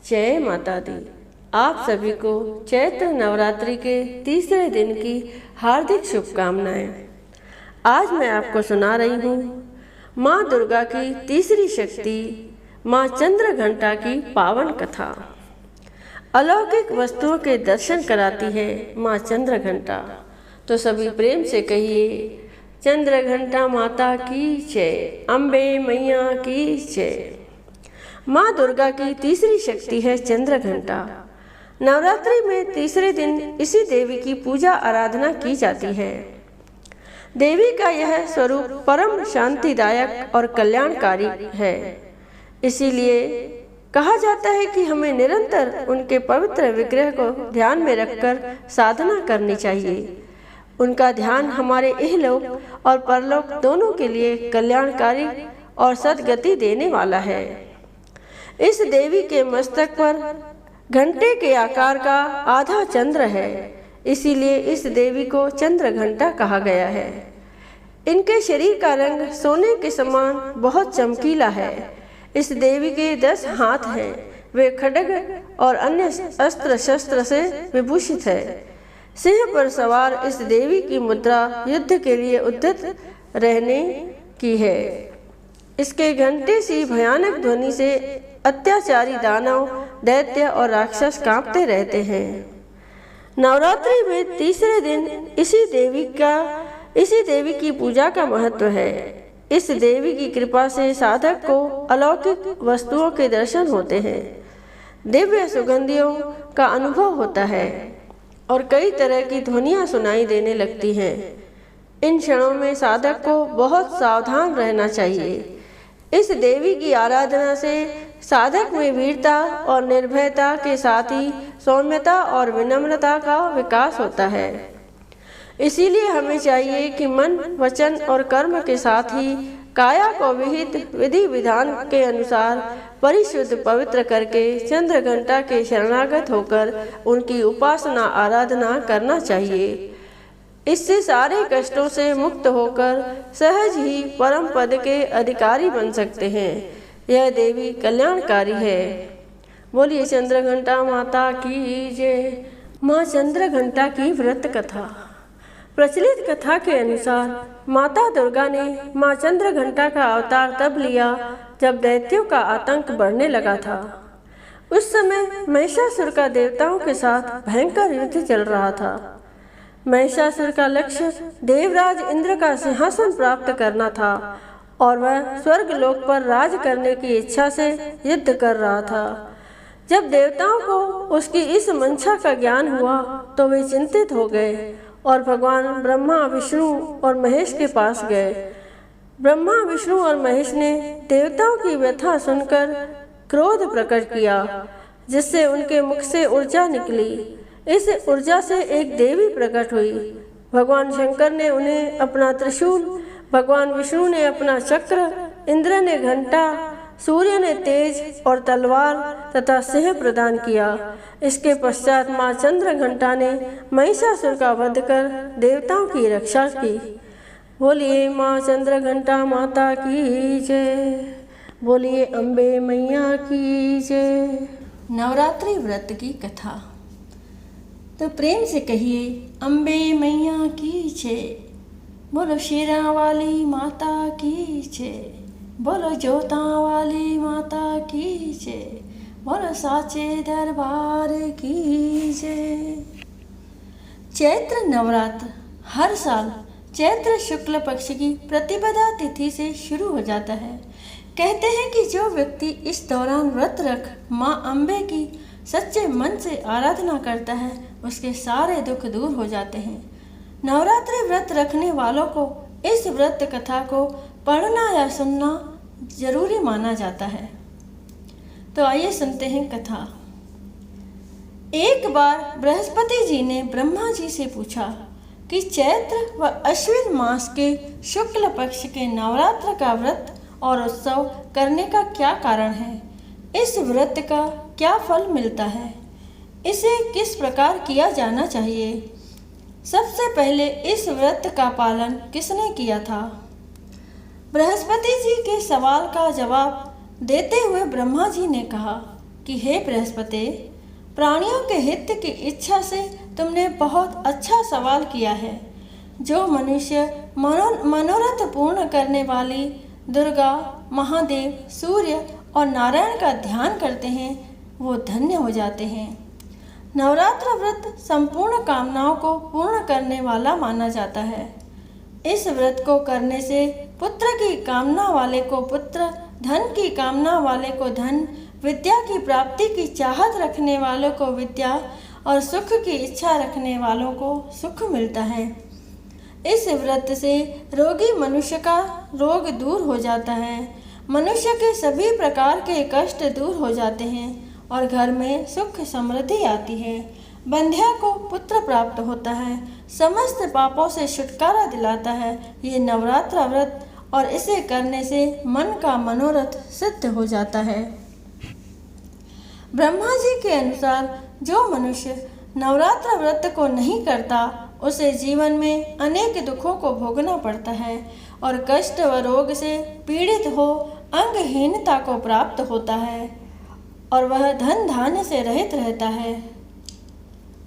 जय माता दी। आप सभी को चैत्र नवरात्रि के तीसरे दिन की हार्दिक शुभकामनाएं। आज मैं आपको सुना रही हूँ माँ दुर्गा की तीसरी शक्ति माँ चंद्रघंटा की पावन कथा। अलौकिक वस्तुओं के दर्शन कराती है माँ चंद्रघंटा। तो सभी प्रेम से कहिए, चंद्रघंटा माता की जय, अम्बे मैया की जय। माँ दुर्गा की तीसरी शक्ति है चंद्रघंटा। नवरात्रि में तीसरे दिन इसी देवी की पूजा आराधना की जाती है। देवी का यह स्वरूप परम शांतिदायक और कल्याणकारी है। इसीलिए कहा जाता है कि हमें निरंतर उनके पवित्र विग्रह को ध्यान में रखकर साधना करनी चाहिए। उनका ध्यान हमारे इहलोक और परलोक दोनों के लिए कल्याणकारी और सद्गति देने वाला है। इस देवी के मस्तक पर घंटे के आकार का आधा चंद्र है, इसीलिए इस देवी को चंद्रघंटा कहा गया है। इनके शरीर का रंग सोने के समान बहुत चमकीला है। इस देवी के 10 हाथ हैं। वे खड्ग और अन्य अस्त्र शस्त्र से विभूषित है। सिंह पर सवार इस देवी की मुद्रा युद्ध के लिए उद्यत रहने की है। इसके घंटे सी भयानक ध्वनि से अत्याचारी दानव, दैत्य और राक्षस कांपते रहते हैं। नवरात्रि में तीसरे दिन इसी देवी की पूजा का महत्व है। इस देवी की कृपा से साधक को अलौकिक वस्तुओं के दर्शन होते हैं, दिव्य सुगंधियों का अनुभव होता है और कई तरह की ध्वनियाँ सुनाई देने लगती हैं। इन क्षणों में साधक को बहुत सावधान रहना चाहिए। इस देवी की आराधना से साधक में वीरता और निर्भयता के साथ ही सौम्यता और विनम्रता का विकास होता है। इसीलिए हमें चाहिए कि मन, वचन और कर्म के साथ ही काया को विहित विधि विधान के अनुसार परिशुद्ध पवित्र करके चंद्रघंटा के शरणागत होकर उनकी उपासना आराधना करना चाहिए। इससे सारे कष्टों से मुक्त होकर सहज ही परम पद के अधिकारी बन सकते हैं। यह देवी कल्याणकारी है। बोलिए चंद्रघंटा माता की जय। माँ चंद्रघंटा की व्रत कथा। प्रचलित कथा के अनुसार माता दुर्गा ने माँ चंद्रघंटा का अवतार तब लिया जब दैत्यों का आतंक बढ़ने लगा था। उस समय महिषासुर का देवताओं के साथ भयंकर युद्ध चल रहा था। महिषासुर का लक्ष्य देवराज इंद्र का सिंहासन प्राप्त करना था और वह स्वर्ग लोक पर राज करने की इच्छा से युद्ध कर रहा था। जब देवताओं को उसकी इस मंशा का ज्ञान हुआ तो वे चिंतित हो गए और भगवान ब्रह्मा, विष्णु और महेश के पास गए। ब्रह्मा, विष्णु और महेश ने देवताओं की व्यथा सुनकर क्रोध प्रकट किया, जिससे उनके मुख से ऊर्जा निकली। इस ऊर्जा से एक देवी प्रकट हुई। भगवान शंकर ने उन्हें अपना त्रिशूल, भगवान विष्णु ने अपना चक्र, इंद्र ने घंटा, सूर्य ने तेज और तलवार तथा सिंह प्रदान किया। इसके पश्चात माँ चंद्रघंटा ने महिषासुर का वध कर देवताओं की रक्षा की। बोलिए माँ चंद्रघंटा माता की जय। बोलिए अम्बे मैया की जय। नवरात्रि व्रत की कथा। तो प्रेम से कहिए, अम्बे मैया की जय। बोलो शेरा वाली माता की जय। बोलो जोता वाली माता की जय। बोलो साचे दरबार की जय। चैत्र नवरात्र हर साल चैत्र शुक्ल पक्ष की प्रतिपदा तिथि से शुरू हो जाता है। कहते हैं कि जो व्यक्ति इस दौरान व्रत रख माँ अम्बे की सच्चे मन से आराधना करता है, उसके सारे दुख दूर हो जाते हैं। नवरात्रि व्रत रखने वालों को इस व्रत कथा को पढ़ना या सुनना जरूरी माना जाता है। तो आइए सुनते हैं कथा। एक बार बृहस्पति जी ने ब्रह्मा जी से पूछा कि चैत्र व अश्विन मास के शुक्ल पक्ष के नवरात्र का व्रत और उत्सव करने का क्या कारण है? इस व्रत का क्या फल मिलता है? इसे किस प्रकार किया जाना चाहिए? सबसे पहले इस व्रत का पालन किसने किया था? बृहस्पति जी के सवाल का जवाब देते हुए ब्रह्मा जी ने कहा कि हे बृहस्पति, प्राणियों के हित की इच्छा से तुमने बहुत अच्छा सवाल किया है। जो मनुष्य मनोरथ पूर्ण करने वाली दुर्गा, महादेव, सूर्य और नारायण का ध्यान करते हैं वो धन्य हो जाते हैं। नवरात्र व्रत संपूर्ण कामनाओं को पूर्ण करने वाला माना जाता है। इस व्रत को करने से पुत्र की कामना वाले को पुत्र, धन की कामना वाले को धन, विद्या की प्राप्ति की चाहत रखने वालों को विद्या और सुख की इच्छा रखने वालों को सुख मिलता है। इस व्रत से रोगी मनुष्य का रोग दूर हो जाता है, मनुष्य के सभी प्रकार के कष्ट दूर हो जाते हैं और घर में सुख समृद्धि आती है। बंध्या को पुत्र प्राप्त होता है, समस्त पापों से छुटकारा दिलाता है ये नवरात्र व्रत, और इसे करने से मन का मनोरथ सिद्ध हो जाता है। ब्रह्मा जी के अनुसार जो मनुष्य नवरात्र व्रत को नहीं करता उसे जीवन में अनेक दुखों को भोगना पड़ता है और कष्ट व रोग से पीड़ित हो अंगहीनता को प्राप्त होता है और वह धन धान्य से रहित रहता है।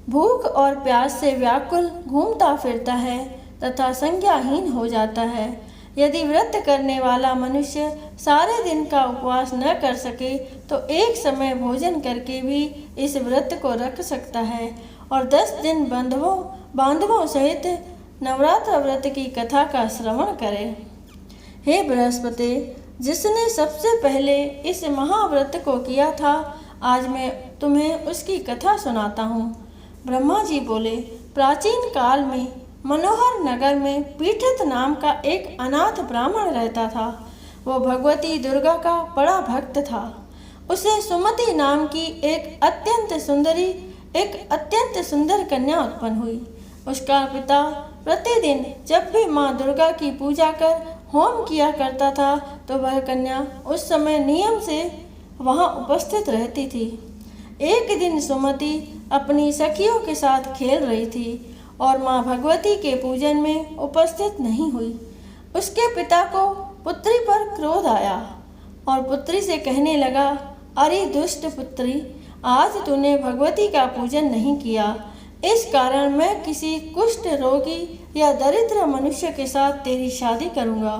भूख और प्यास से व्याकुल घूमता फिरता है तथा संज्ञाहीन हो जाता है। यदि व्रत करने वाला मनुष्य सारे दिन का उपवास न कर सके तो एक समय भोजन करके भी इस व्रत को रख सकता है और 10 दिन बांधवों सहित नवरात्र व्रत की कथा का श्रवण करे। हे बृहस्पति, जिसने सबसे पहले इस महाव्रत को किया था, आज मैं तुम्हें उसकी कथा सुनाता हूँ। ब्रह्मा जी बोले, प्राचीन काल में मनोहर नगर में पीठित नाम का एक अनाथ ब्राह्मण रहता था। वो भगवती दुर्गा का बड़ा भक्त था। उसे सुमति नाम की एक अत्यंत सुंदर कन्या उत्पन्न हुई। उसका पिता प्रतिदिन जब भी माँ दुर्गा की पूजा कर होम किया करता था तो वह कन्या उस समय नियम से वहाँ उपस्थित रहती थी। एक दिन सुमति अपनी सखियों के साथ खेल रही थी और माँ भगवती के पूजन में उपस्थित नहीं हुई। उसके पिता को पुत्री पर क्रोध आया और पुत्री से कहने लगा, अरे दुष्ट पुत्री, आज तूने भगवती का पूजन नहीं किया, इस कारण मैं किसी कुष्ठ रोगी या दरिद्र मनुष्य के साथ तेरी शादी करूँगा।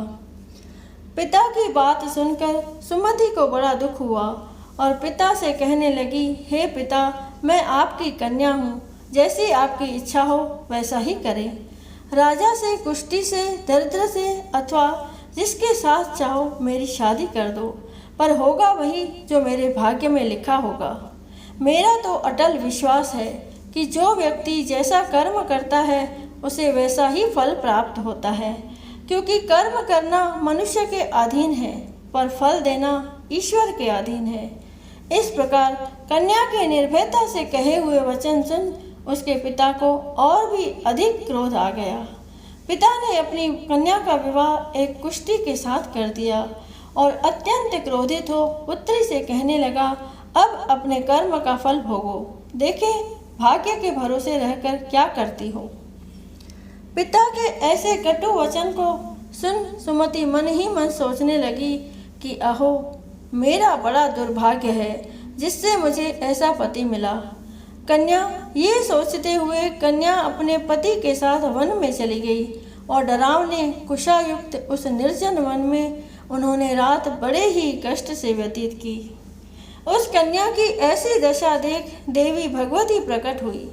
पिता की बात सुनकर सुमति को बड़ा दुख हुआ और पिता से कहने लगी, हे पिता, मैं आपकी कन्या हूँ, जैसी आपकी इच्छा हो वैसा ही करें। राजा से, कुष्ठी से, दरिद्र से अथवा जिसके साथ चाहो मेरी शादी कर दो, पर होगा वही जो मेरे भाग्य में लिखा होगा। मेरा तो अटल विश्वास है कि जो व्यक्ति जैसा कर्म करता है उसे वैसा ही फल प्राप्त होता है, क्योंकि कर्म करना मनुष्य के अधीन है पर फल देना ईश्वर के अधीन है। इस प्रकार कन्या के निर्भयता से कहे हुए वचन सुन उसके पिता को और भी अधिक क्रोध आ गया। पिता ने अपनी कन्या का विवाह एक कुष्ठी के साथ कर दिया और अत्यंत क्रोधित हो पुत्री से कहने लगा, अब अपने कर्म का फल भोगो, देखे भाग्य के भरोसे रहकर क्या करती हो। पिता के ऐसे कटु वचन को सुन सुमति मन ही मन सोचने लगी कि अहो, मेरा बड़ा दुर्भाग्य है जिससे मुझे ऐसा पति मिला। कन्या ये सोचते हुए कन्या अपने पति के साथ वन में चली गई और डरावने कुशायुक्त उस निर्जन वन में उन्होंने रात बड़े ही कष्ट से व्यतीत की। उस कन्या की ऐसी दशा देख देवी भगवती प्रकट हुई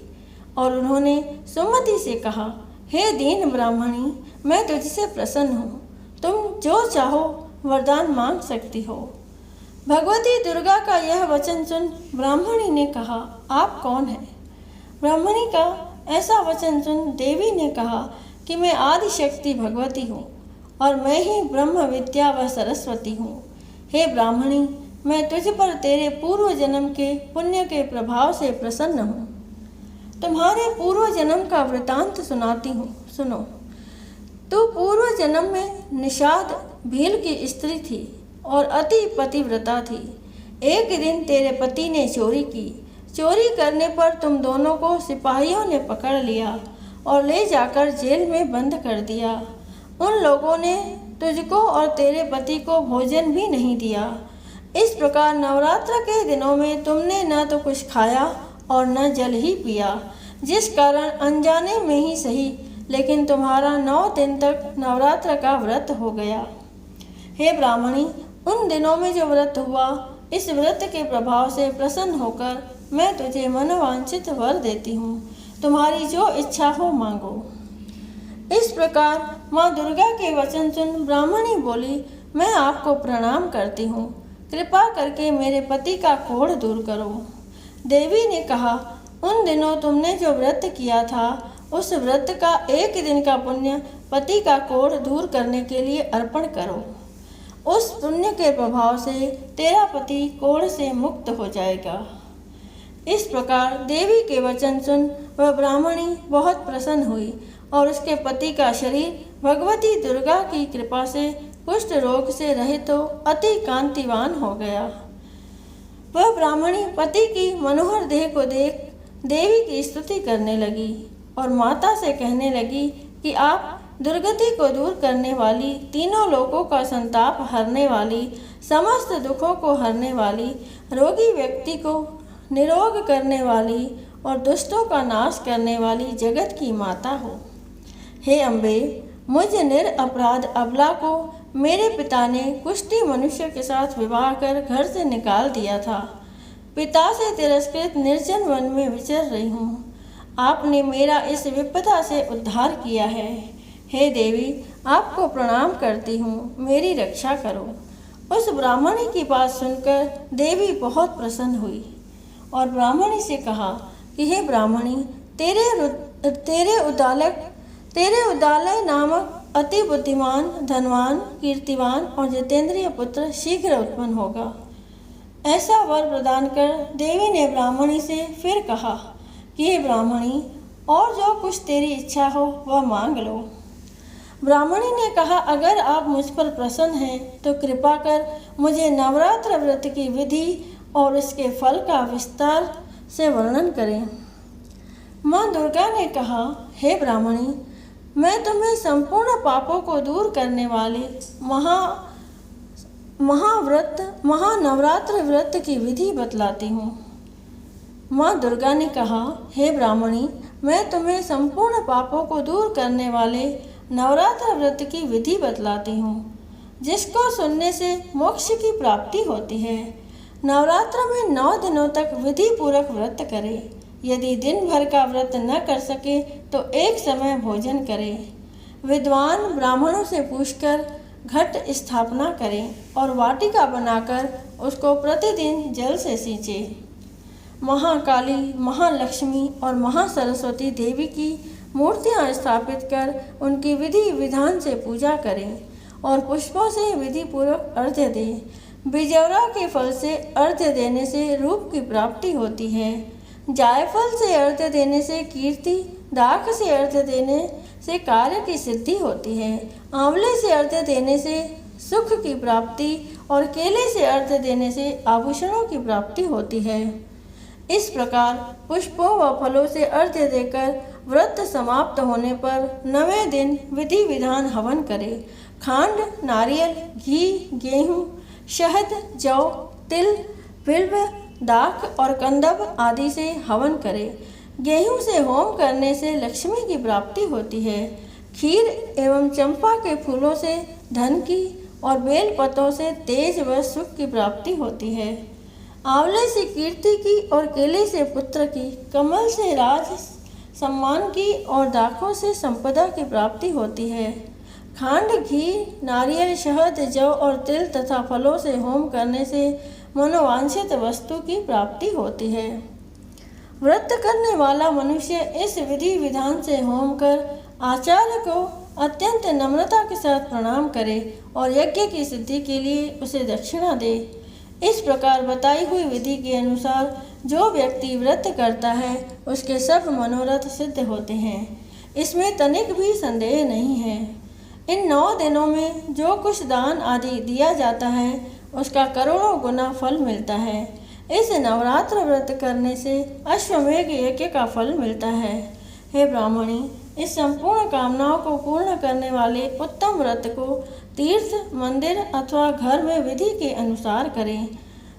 और उन्होंने सुमति से कहा, हे दीन ब्राह्मणी, मैं तुझसे प्रसन्न हूँ, तुम जो चाहो वरदान मांग सकती हो। भगवती दुर्गा का यह वचन सुन ब्राह्मणी ने कहा, आप कौन हैं? ब्राह्मणी का ऐसा वचन सुन देवी ने कहा कि मैं आदि शक्ति भगवती हूँ और मैं ही ब्रह्म विद्या व सरस्वती हूँ। हे ब्राह्मणी, मैं तुझ पर तेरे पूर्व जन्म के पुण्य के प्रभाव से प्रसन्न हूँ। तुम्हारे पूर्व जन्म का वृतांत सुनाती हूँ, सुनो। तू पूर्व जन्म में निषाद भील की स्त्री थी और अति पतिव्रता थी। एक दिन तेरे पति ने चोरी की। चोरी करने पर तुम दोनों को सिपाहियों ने पकड़ लिया और ले जाकर जेल में बंद कर दिया। उन लोगों ने तुझको और तेरे पति को भोजन भी नहीं दिया। इस प्रकार नवरात्र के दिनों में तुमने न तो कुछ खाया और न जल ही पिया, जिस कारण अनजाने में ही सही लेकिन तुम्हारा 9 दिन तक नवरात्र का व्रत हो गया। हे ब्राह्मणी, उन दिनों में जो व्रत हुआ, इस व्रत के प्रभाव से प्रसन्न होकर मैं तुझे मनोवांछित वर देती हूँ। तुम्हारी जो इच्छा हो मांगो। इस प्रकार माँ दुर्गा के वचन सुन ब्राह्मणी बोली, मैं आपको प्रणाम करती हूँ, कृपा करके मेरे पति का कोढ़ दूर करो। देवी ने कहा, उन दिनों तुमने जो व्रत किया था, उस व्रत का 1 दिन का पुण्य पति का कोढ़ दूर करने के लिए अर्पण करो। उस पुण्य के प्रभाव से तेरा पति कोढ़ से मुक्त हो जाएगा। इस प्रकार देवी के वचन सुन वह ब्राह्मणी बहुत प्रसन्न हुई और उसके पति का शरीर भगवती दुर्गा की कृपा से कुष्ठ रोग से रहित तो अति कांतिवान हो गया। वह ब्राह्मणी पति की मनोहर देह को देख देवी की स्तुति करने लगी और माता से कहने लगी कि आप दुर्गति को दूर करने वाली, तीनों लोकों का संताप हरने वाली, समस्त दुखों को हरने वाली, रोगी व्यक्ति को निरोग करने वाली और दुष्टों का नाश करने वाली जगत की माता हो। हे अम्बे, मुझ निरपराध अबला को मेरे पिता ने कुष्ठी मनुष्य के साथ विवाह कर घर से निकाल दिया था। पिता से तिरस्कृत निर्जन वन में विचर रही हूँ। आपने मेरा इस विपदा से उद्धार किया है। हे देवी, आपको प्रणाम करती हूँ, मेरी रक्षा करो। उस ब्राह्मणी की बात सुनकर देवी बहुत प्रसन्न हुई और ब्राह्मणी से कहा कि हे ब्राह्मणी, तेरे उदालय नामक अति बुद्धिमान, धनवान, कीर्तिवान और जितेंद्रिय पुत्र शीघ्र उत्पन्न होगा। ऐसा वर प्रदान कर देवी ने ब्राह्मणी से फिर कहा कि हे ब्राह्मणी, और जो कुछ तेरी इच्छा हो वह मांग लो। ब्राह्मणी ने कहा, अगर आप मुझ पर प्रसन्न हैं तो कृपा कर मुझे नवरात्र व्रत की विधि और इसके फल का विस्तार से वर्णन करें। माँ दुर्गा ने कहा, हे ब्राह्मणी, मैं तुम्हें संपूर्ण पापों को दूर करने वाले महानवरात्र व्रत की विधि बतलाती हूँ। माँ दुर्गा ने कहा, हे ब्राह्मणी, मैं तुम्हें संपूर्ण पापों को दूर करने वाले नवरात्र व्रत की विधि बतलाती हूँ, जिसको सुनने से मोक्ष की प्राप्ति होती है। नवरात्र में 9 दिनों तक विधि पूर्वक व्रत करे। यदि दिन भर का व्रत न कर सके तो एक समय भोजन करे। विद्वान ब्राह्मणों से पूछकर घट स्थापना करें और वाटिका बनाकर उसको प्रतिदिन जल से सींचे। महाकाली, महालक्ष्मी और महासरस्वती देवी की मूर्तियां स्थापित कर उनकी विधि विधान से पूजा करें और पुष्पों से विधि पूर्वक अर्घ्य दें। बिजौरा के फल से अर्घ्य देने से रूप की प्राप्ति होती है। जायफल से अर्घ्य देने से कीर्ति, दाख से अर्घ्य देने से कार्य की सिद्धि होती है, आंवले से अर्घ्य देने से सुख की प्राप्ति और केले से अर्घ्य देने से आभूषणों की प्राप्ति होती है। इस प्रकार पुष्पों व फलों से अर्घ्य देकर व्रत समाप्त होने पर 9वें दिन विधि विधान हवन करें। खांड, नारियल, घी, गेहूँ, शहद, जौ, तिल, बिल्व, दाख और कंदब आदि से हवन करें। गेहूँ से होम करने से लक्ष्मी की प्राप्ति होती है। खीर एवं चंपा के फूलों से धन की और बेल पत्तों से तेज व सुख की प्राप्ति होती है। आंवले से कीर्ति की और केले से पुत्र की, कमल से राज सम्मान की और दाखों से संपदा की प्राप्ति होती है। खांड, घी, नारियल, शहद, जौ और तिल तथा फलों से होम करने से मनोवांछित वस्तु की प्राप्ति होती है। व्रत करने वाला मनुष्य इस विधि विधान से होम कर आचार्य को अत्यंत नम्रता के साथ प्रणाम करे और यज्ञ की सिद्धि के लिए उसे दक्षिणा दे। इस प्रकार बताई हुई विधि के अनुसार जो व्यक्ति व्रत करता है उसके सब मनोरथ सिद्ध होते हैं। इसमें तनिक भी संदेह नहीं है। इन 9 दिनों में जो कुछ दान आदि दिया जाता है उसका करोड़ों गुना फल मिलता है। इस नवरात्र व्रत करने से अश्वमेघ यज्ञ का फल मिलता है। हे ब्राह्मणी, इस संपूर्ण कामनाओं को पूर्ण करने वाले उत्तम व्रत को तीर्थ, मंदिर अथवा घर में विधि के अनुसार करें।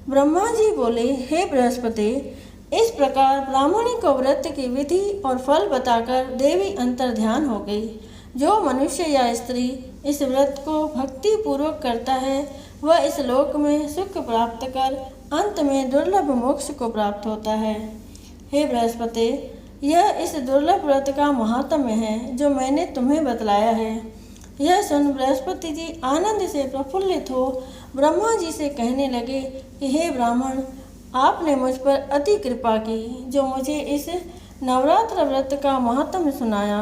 ब्रह्मा जी बोले, हे बृहस्पति, इस प्रकार ब्राह्मणी को व्रत की विधि और फल बताकर देवी अंतर्ध्यान हो गई। जो मनुष्य या स्त्री इस व्रत को भक्ति पूर्वक करता है वह इस लोक में सुख प्राप्त कर अंत में दुर्लभ मोक्ष को प्राप्त होता है। हे बृहस्पति, यह इस दुर्लभ व्रत का महात्म्य है जो मैंने तुम्हें बतलाया है। यह सुन बृहस्पति जी आनंद से प्रफुल्लित हो ब्रह्मा जी से कहने लगे कि हे ब्राह्मण, आपने मुझ पर अति कृपा की जो मुझे इस नवरात्र व्रत का महात्म्य सुनाया।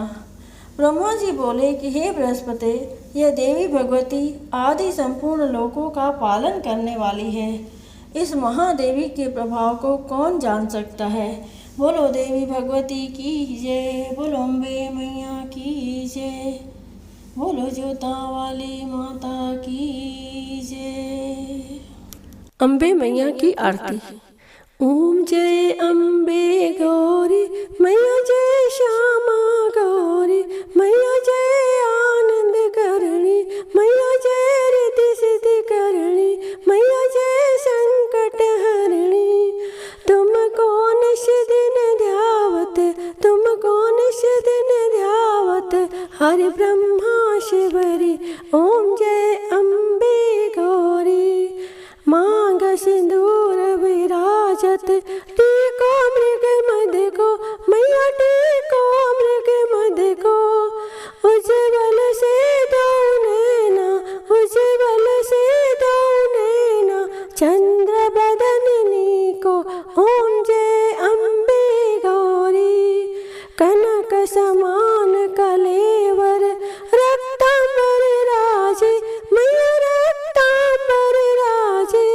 ब्रह्मा जी बोले कि हे बृहस्पति, यह देवी भगवती आदि संपूर्ण लोकों का पालन करने वाली है। इस महादेवी के प्रभाव को कौन जान सकता है। बोलो देवी भगवती की जय, बोलो अम्बे मैया की जय, बोलो जोता वाली माता की जय। अम्बे मैया की आरती। ओम जय अम्बे गौरी मैया, जय श्यामा गौरी मैया, जय आनंद करणी मैया, जय रिद्धि सिद्धि करणी मैया, जय संकट हरणी। तुमको निश दिन ध्यावत, तुमको निश दिन ध्यावत हरि ब्रह्मा शिवरी। ओम जय अम्बे गौरी। मांग सिंदूर विराजत, टीको मृग मद को मैया, टीको मृग मद को। उज्ज्वल से दो नैना, उज्ज्वल से दो नैना चंद्र बदननी को। ओम जय अम्बे गौरी। कनक समान कलेवर रक्तांबर राजे मैया, रक्तांबर राजे।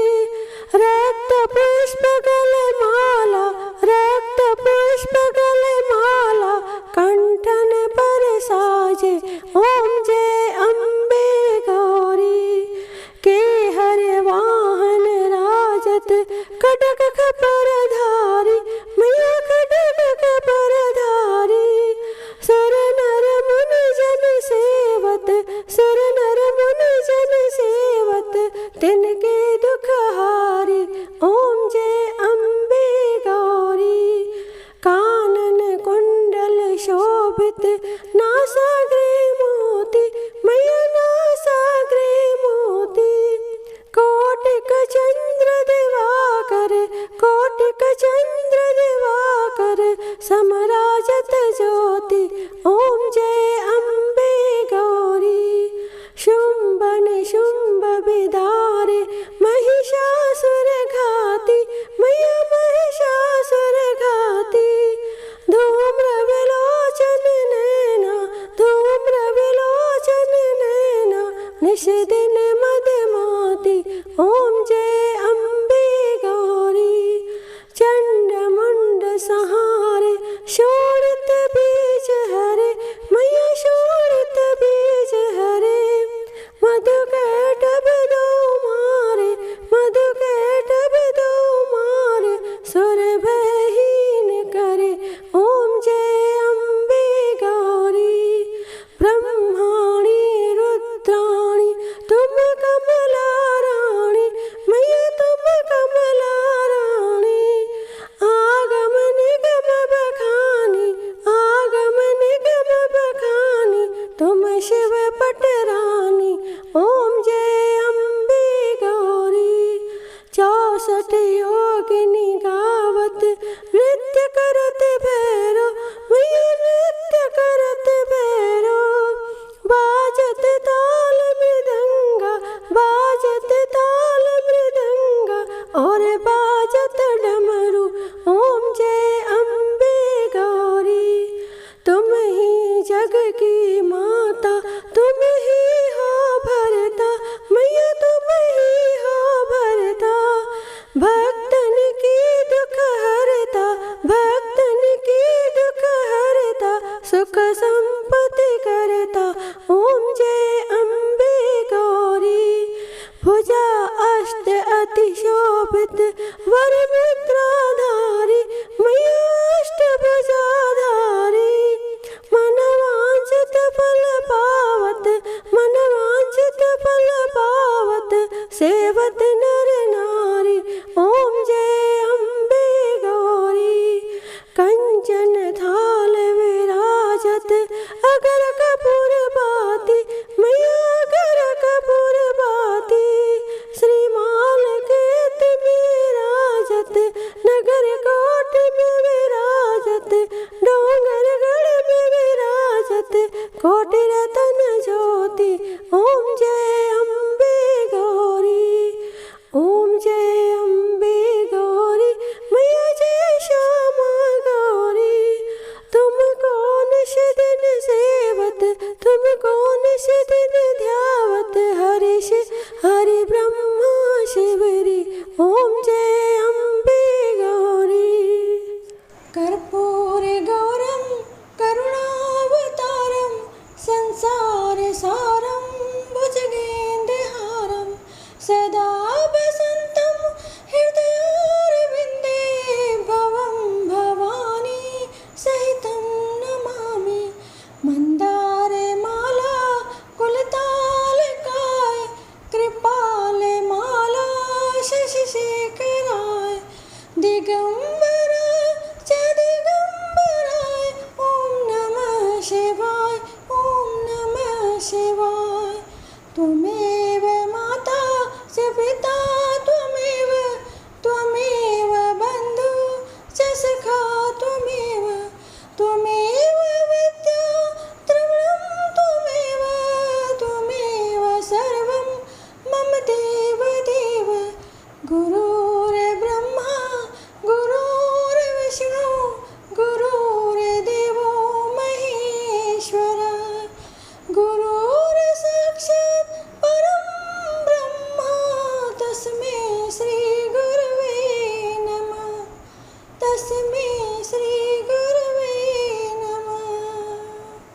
रक्त पुष्प गले माला, रक्त पुष्प गले माला कंठन पर साजे। ओम जय अम्बे गौरी। के हर वाहन राजत, कटक खपर धार नगर कोट में विराजत, डोंगर गढ़ में विराजत, कोटि रतन ज्योति। ओम जय अम्बे गौरी, ओम जय अम्बे गौरी, मैया जय श्यामा गौरी। तुमको निश दिन सेवत, तुमको निश दिन ध्यावत, हरिश हरि ब्रह्मा शिवरी। ओम जय अम्बे गौरी। कर्पूर गौरम करुणावतारम, संसार सारम भुजगेन्द्रहारम, सदा वसंतम हृदयारविंदे, भवम भवानी सहितं नमामि। मंदार माला कुलतालकाय, कृपाल माला शशिशेखराय, दिगंबराय च दिगंबराय। ओम नमः शिवाय, ओम नमः शिवाय। त्वमेव माता च पिता त्वमेव, त्वमेव बन्धु च सखा त्वमेव, त्वमेव विद्या द्रविणं त्वमेव, त्वमेव सर्वं मम देव देव। गुरुर्ब्रह्मा गुरुर्विष्णु, गुरुर्देवो महेश्वरः, गुरुर्साक्षात् परं ब्रह्म, तस्मै श्री गुरवे नमः, तस्मै